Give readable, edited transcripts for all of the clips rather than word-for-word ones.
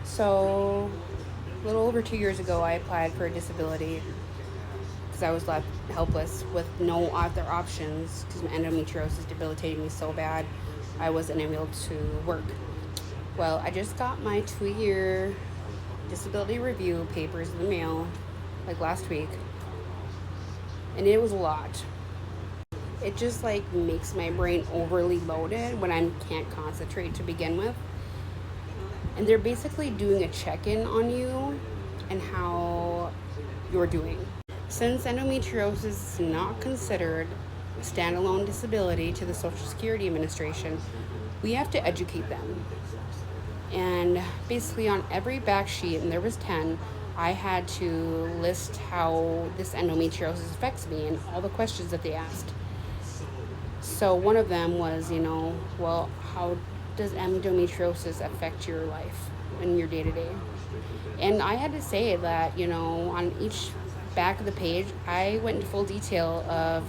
So, a little over 2 years ago, I applied for a disability because I was left helpless with no other options because my endometriosis debilitated me so bad I wasn't able to work. Well, I just got my 2 year disability review papers in the mail like last week, and it was a lot. It just like makes my brain overly loaded when I can't concentrate to begin with. And they're basically doing a check-in on you and how you're doing. Since endometriosis is not considered a standalone disability to the Social Security Administration, we have to educate them. And basically on every back sheet, and there was 10, I had to list how this endometriosis affects me and all the questions that they asked. So one of them was, well, how does endometriosis affect your life and your day to day? And I had to say that, on each back of the page, I went into full detail of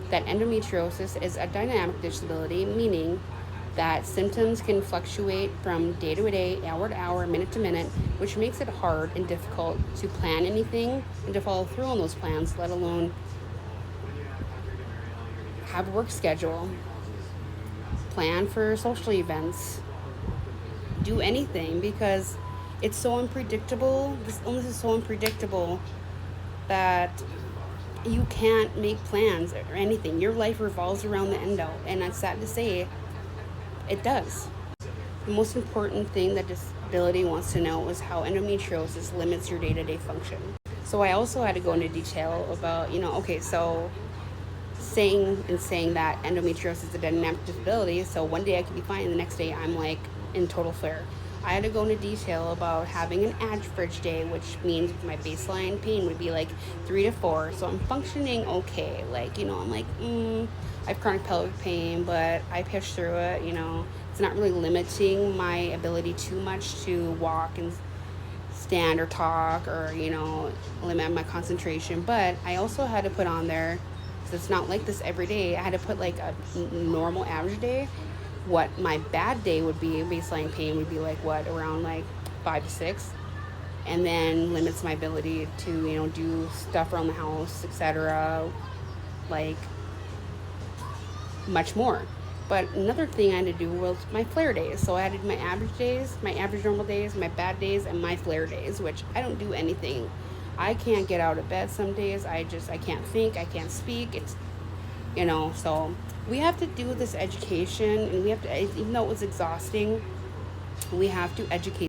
that endometriosis is a dynamic disability, meaning that symptoms can fluctuate from day to day, hour to hour, minute to minute, which makes it hard and difficult to plan anything and to follow through on those plans, let alone have a work schedule, plan for social events, do anything, because it's so unpredictable. This illness is so unpredictable that you can't make plans or anything. Your life revolves around the endo, and it's sad to say, it does. The most important thing that disability wants to know is how endometriosis limits your day-to-day function. So I also had to go into detail about, so saying that endometriosis is a dynamic disability, so one day I could be fine and the next day I'm like in total flare. I had to go into detail about having an average day, which means my baseline pain would be like 3 to 4, so I'm functioning okay. I'm like, I have chronic pelvic pain, but I push through it. It's not really limiting my ability too much to walk and stand or talk, or limit my concentration. But I also had to put on there, it's not like this every day. I had to put like a normal average day, what my bad day would be. Baseline pain would be like around like 5 to 6, and then limits my ability to do stuff around the house, etc., like much more. But another thing I had to do was my flare days. So I had to do my average days, my average normal days, my bad days, and my flare days, which I don't do anything. I can't get out of bed some days. I can't think, I can't speak. It's, so we have to do this education, and we have to, even though it was exhausting, we have to educate